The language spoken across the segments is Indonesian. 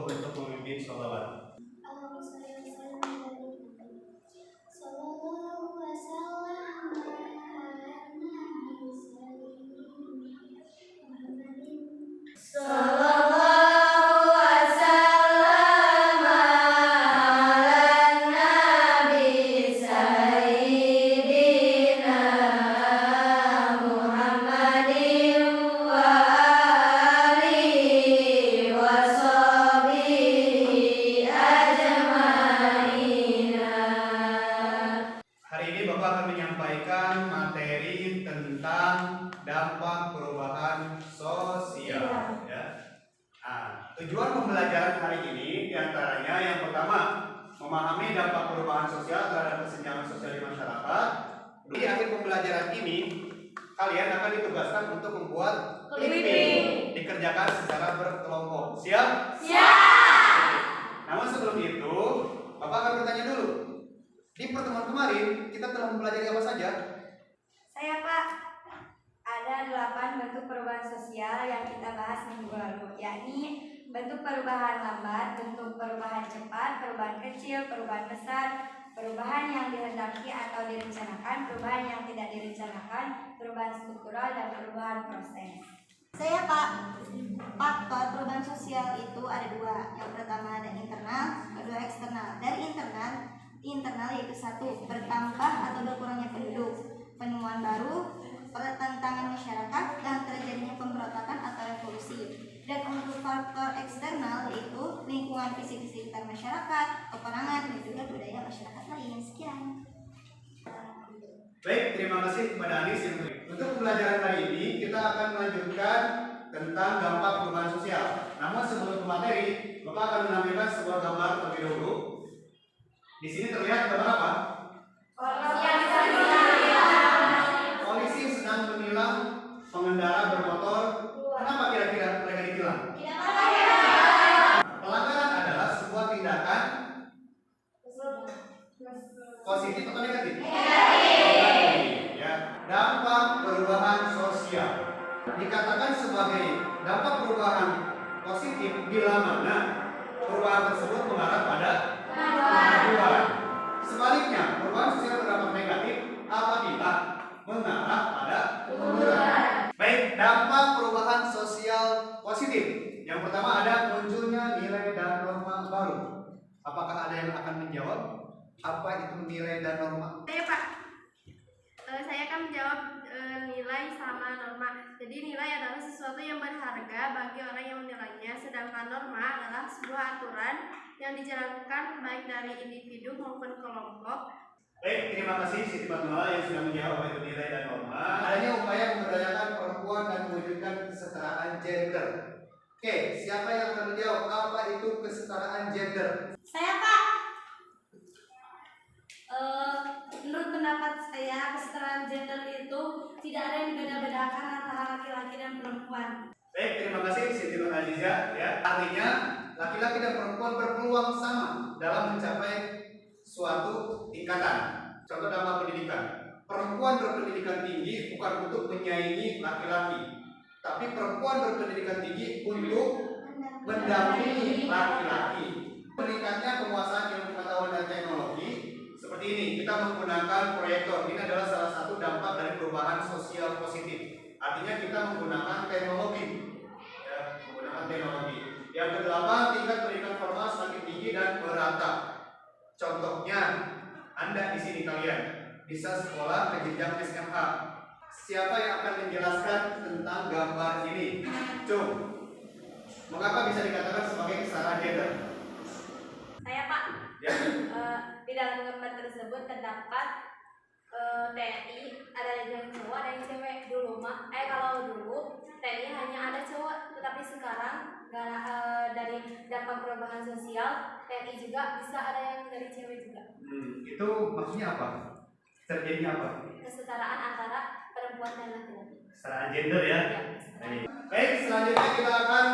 dulu untuk memimpin sholawat. Menyampaikan materi tentang dampak perubahan sosial. Ya. Nah, tujuan pembelajaran hari ini diantaranya yang pertama memahami dampak perubahan sosial terhadap kesenjangan sosial di masyarakat. Di akhir pembelajaran ini kalian akan ditugaskan untuk membuat clipping, dikerjakan secara berkelompok. Siap? Siap. Namun sebelum itu, Bapak akan bertanya dulu. Di pertemuan kemarin, kita telah mempelajari apa saja? Saya Pak, ada 8 bentuk perubahan sosial yang kita bahas minggu lalu, yakni bentuk perubahan lambat, bentuk perubahan cepat, perubahan kecil, perubahan besar, perubahan yang dihendaki atau direncanakan, perubahan yang tidak direncanakan, perubahan struktural, dan perubahan proses. Saya Pak, faktor perubahan sosial itu ada 2. Yang pertama ada internal, kedua eksternal. Dari internal yaitu 1. Bertambah atau berkurangnya penduduk, penemuan baru, pertentangan masyarakat, dan terjadinya pemberontakan atau revolusi. Dan untuk faktor eksternal yaitu lingkungan fisik di sekitar masyarakat, peperangan, dan juga budaya masyarakat lain. Sekian. Baik, terima kasih kepada Anis yang beri. Untuk pembelajaran hari ini kita akan melanjutkan tentang dampak perubahan sosial. Namun sebelum ke materi, Bapak akan menampilkan sebuah gambar terlebih dahulu. Di sini terlihat gambar apa? Polisi sedang menilang pengendara bermotor. Kenapa kira-kira mereka ditilang? Pelanggaran adalah sebuah tindakan positif atau negatif? Ya. Dampak perubahan sosial dikatakan sebagai dampak perubahan positif bila mana perubahan tersebut mengarah pada kemajuan. Sebaliknya, perubahan sosial berdampak negatif apabila mengarah pada kemunduran. Baik, dampak perubahan sosial positif. Yang pertama ada munculnya nilai dan norma baru. Apakah ada yang akan menjawab? Apa itu nilai dan norma? Saya Pak, saya akan menjawab nilai sama norma. Jadi nilai adalah sesuatu yang berharga bagi orang yang menilainya, sedangkan norma adalah sebuah aturan yang dijalankan baik dari individu maupun kelompok. Baik, terima kasih Siti Fatmala yang sudah menjawab apa itu nilai dan norma. Adanya upaya memberdayakan perempuan dan mewujudkan kesetaraan gender. Oke, siapa yang akan menjawab apa itu kesetaraan gender? Saya Pak. Menurut pendapat saya, kesetaraan gender itu tidak ada yang beda-bedakan antara laki-laki dan perempuan. Baik, terima kasih Siti Nur Aziza. Ya, artinya laki-laki dan perempuan berpeluang sama dalam mencapai suatu tingkatan. Contoh dalam pendidikan, perempuan berpendidikan tinggi bukan untuk menyaingi laki-laki, tapi perempuan berpendidikan tinggi untuk mendampingi laki-laki. Meningkatnya penguasaan ilmu pengetahuan dan teknologi seperti ini, kita menggunakan proyektor. Ini adalah salah satu dampak dari perubahan sosial positif. Artinya kita menggunakan teknologi, ya, menggunakan teknologi. Yang kedelapan, tingkat pendidikan formal semakin tinggi dan merata. Contohnya, Anda di sini kalian bisa sekolah ke jenjang SMA. Siapa yang akan menjelaskan tentang gambar ini? Cung, mengapa bisa dikatakan sebagai kesetaraan gender? Saya Pak, Ya. di dalam gambar tersebut terdapat TNI, ada yang cowok, ada yang cewek. Kalau dulu TNI hanya ada cowok, tetapi sekarang dari dampak perubahan sosial TNI juga bisa ada yang dari cewek juga. Itu maksudnya apa? Terjadinya apa? Kesetaraan antara perempuan dan laki-laki. Kesetaraan gender ya. Ya, Baik, selanjutnya kita akan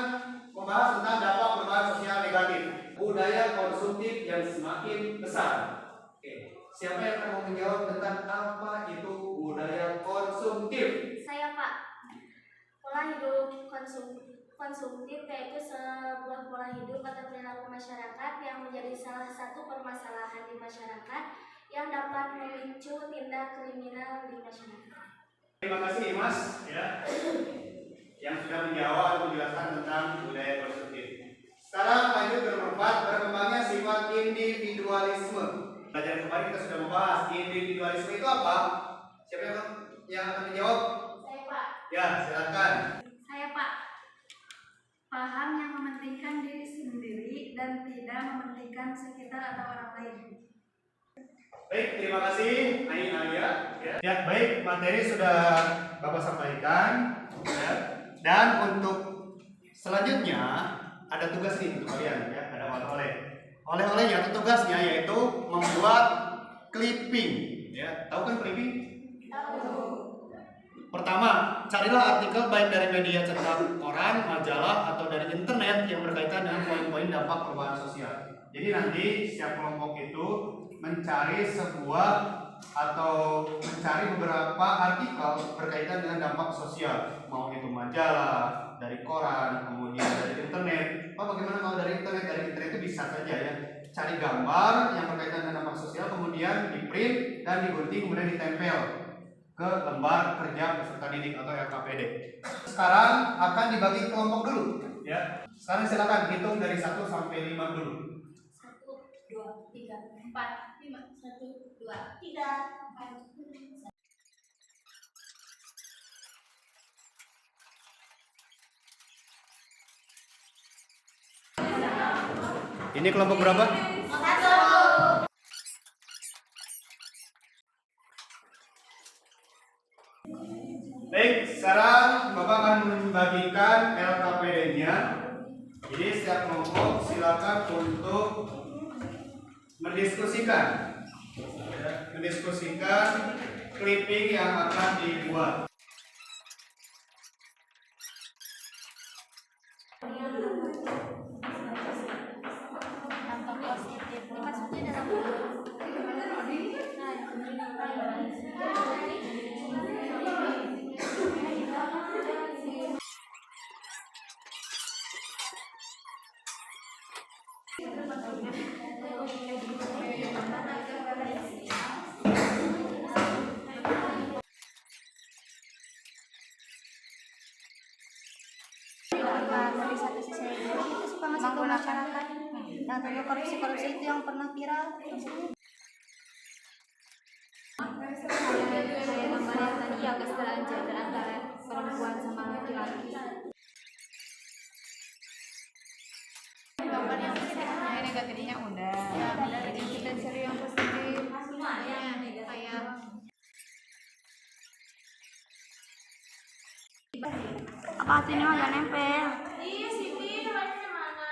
membahas tentang dampak perubahan sosial negatif. Budaya konsumtif yang semakin besar. Oke, siapa yang akan menjawab tentang apa itu budaya konsumtif? Saya Pak, pola hidup konsumtif, yaitu sebuah pola hidup atau perilaku masyarakat yang menjadi salah satu permasalahan di masyarakat yang dapat memicu tindak kriminal di masyarakat. Terima kasih Mas ya, yang sudah menjawab atau menjelaskan tentang budaya konsumtif. Sekarang lanjut ke nomor 4, berkembangnya sifat individualisme. Pelajaran kemarin kita sudah membahas individualisme itu apa? Siapa yang akan menjawab? Saya Pak. Ya, silakan. Saya Pak. Paham yang mementingkan diri sendiri dan tidak mementingkan sekitar atau orang lain. Baik, terima kasih Alia. Ya, baik, materi sudah Bapak sampaikan. Ya. Dan untuk selanjutnya ada tugas nih untuk kalian ya, ada oleh-oleh. Oleh-olehnya atau tugasnya yaitu membuat clipping. Ya, tahu kan clipping? Pertama, carilah artikel baik dari media cetak koran, majalah, atau dari internet yang berkaitan dengan poin-poin dampak perubahan sosial. Jadi nanti setiap kelompok itu mencari sebuah atau mencari beberapa artikel berkaitan dengan dampak sosial, mau itu majalah, dari koran, kemudian dari internet. Bagaimana kalau dari internet? Dari internet itu bisa saja ya, cari gambar yang berkaitan dengan dampak sosial, kemudian di print dan digunting, kemudian ditempel ke lembar kerja peserta didik atau LKPD. Sekarang akan dibagi kelompok dulu ya. Sekarang silakan hitung dari 1 sampai 5 dulu. 1, 2, 3, 4, 5. 1, 2, 3, 4. Ini kelompok berapa? 1. Baik, sekarang Bapak akan membagikan LKPD-nya. Jadi setiap kelompok silakan untuk mendiskusikan clipping yang akan dibuat. Dari satu sisi itu suka ngasih ke masyarakat. Nah, tentu korupsi itu yang pernah viral. Saya tambah yang tadi ya, kesetaraan gender antara perempuan sama laki-laki. Gambar yang positifnya, negatifnya udah. Jadi kita cari yang positif. Kayak Apa sini mah gak nempel? Iya, Siti, tempatnya mana?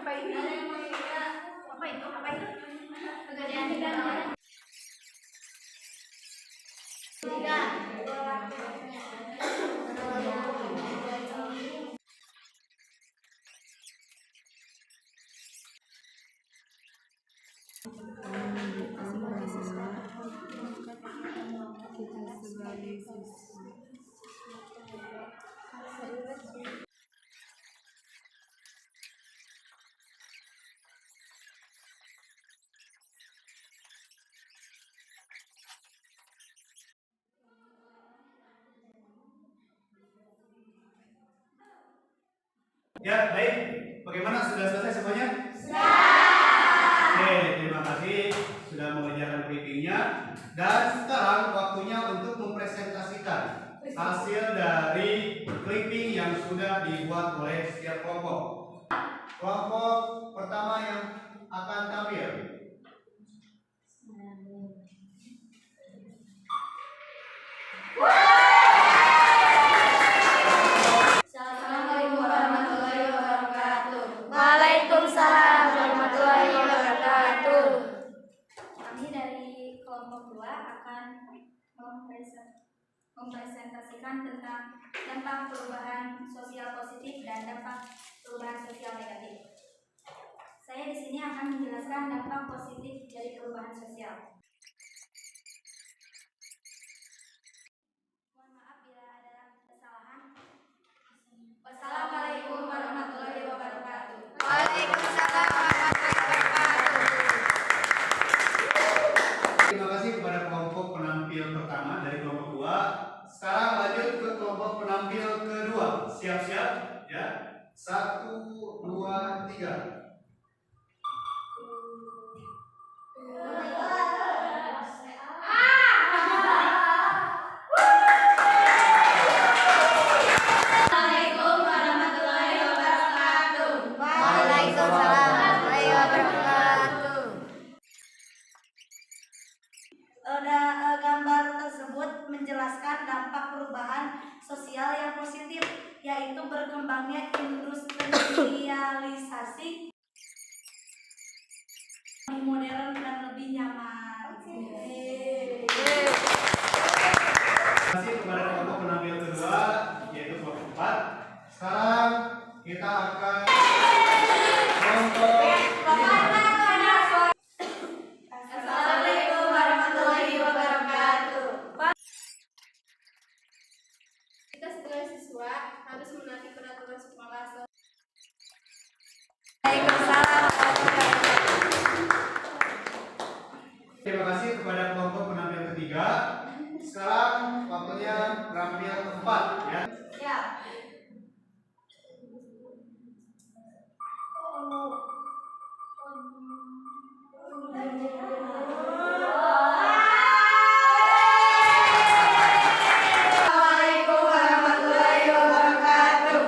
apa ini? Apa itu? Apa itu? Pekerjaan kita. Ya, baik. Bagaimana? Sudah selesai semuanya? Oke, terima kasih sudah mengerjakan clippingnya. Dan sekarang waktunya untuk mempresentasikan hasil dari clipping yang sudah dibuat oleh setiap kelompok. Kelompok pertama yang akan tampil. Assalamualaikum warahmatullahi wabarakatuh. Waalaikumsalam warahmatullahi wabarakatuh. Kami dari kelompok 2 akan mempresentasikan tentang dampak perubahan sosial positif dan dampak perubahan sosial negatif. Saya di sini akan menjelaskan dampak positif dari perubahan sosial. Mohon maaf bila siap-siap ya. 1, 2, 3. Assalamualaikum warahmatullahi wabarakatuh. Waalaikumsalam warahmatullahi wabarakatuh. Gambar tersebut menjelaskan dampak perubahan sosial yang positif, yaitu berkembangnya industrialisasi modern dan lebih nyaman. Terima kasih kepada kelompok penampil kedua, yaitu kelompok 4. Sekarang kita akan kelompok 5. Assalamualaikum warahmatullahi wabarakatuh. Kita sebagai siswa harus menaati peraturan sekolah. Waalaikumsalam warahmatullahi wabarakatuh. Terima kasih kepada kelompok penampil ketiga. Sekarang waktunya penampil keempat ya. Ya. Assalamualaikum warahmatullahi wabarakatuh.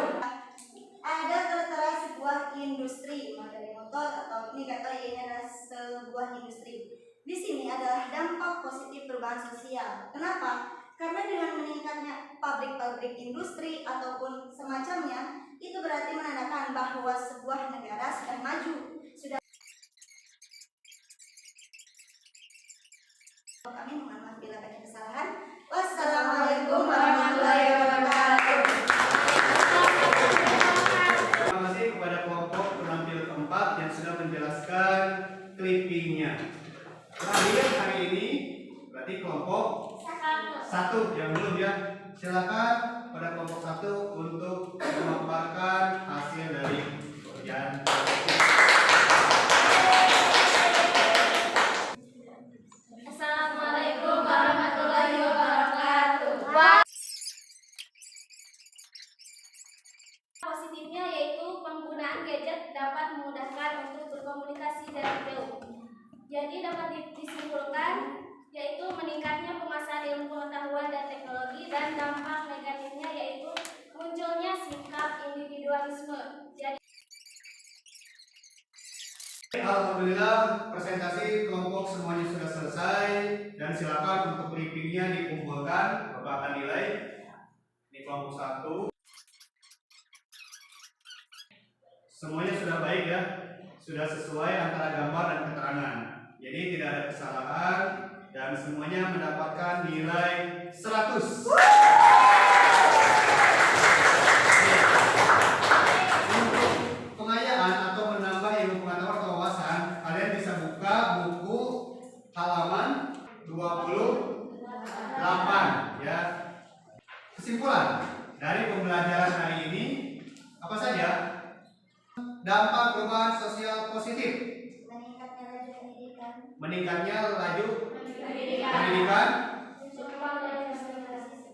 Ada tertera sebuah industri, materi motor atau indikator ini adalah sebuah industri. Di sini adalah dampak positif perubahan sosial. Kenapa? Karena dengan meningkatnya pabrik-pabrik industri ataupun semacamnya, itu berarti menandakan bahwa sebuah negara sedang maju. Sudah kami mohon maaf bila ada kesalahan. Wassalamualaikum warahmatullahi wabarakatuh. Terima kasih kepada kelompok penampil keempat yang sudah menjelaskan clippingnya. Terakhir hari ini berarti kelompok 1 yang belum ya. Silakan pada kelompok 1 untuk memaparkan hasil dari pekerjaan. Assalamualaikum warahmatullahi wabarakatuh. Positifnya yaitu penggunaan gadget dapat memudahkan untuk berkomunikasi dari jauh. Jadi dapat disimpulkan yaitu meningkatnya pemasaran ilmu pengetahuan dan teknologi, dan dampak negatifnya yaitu munculnya sikap individualisme. Jadi Alhamdulillah presentasi kelompok semuanya sudah selesai dan silakan untuk clippingnya dikumpulkan beberapa nilai. Ini kelompok 1. Semuanya sudah baik ya, sudah sesuai antara gambar dan keterangan. Jadi tidak ada kesalahan dan semuanya mendapatkan nilai 100. Untuk pengayaan atau menambah ilmu pengetahuan atau wawasan, kalian bisa buka buku halaman 28 ya. Kesimpulan dari pembelajaran hari ini apa saja? Dampak perubahan sosial positif: meningkatnya laju pendidikan,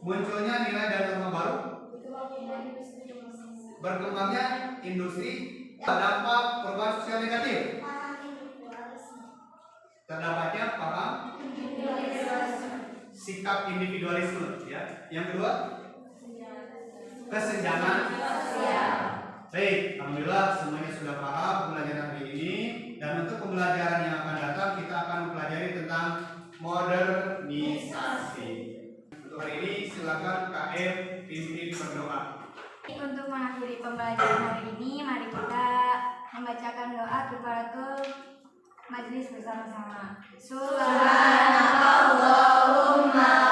munculnya nilai dan norma baru, berkembangnya industri. Dampak perubahan sosial negatif: terdapatnya paham sikap individualisme ya. Yang kedua, kesenjangan sosial. Baik, alhamdulillah semuanya sudah paham pembelajaran hari ini, dan untuk pembelajaran yang akan datang kita akan mempelajari tentang modernisasi. Untuk hari ini silakan KM pimpin berdoa. Untuk mengakhiri pembelajaran hari ini, mari kita membacakan doa kifaratul majelis bersama-sama. Subhanallahumma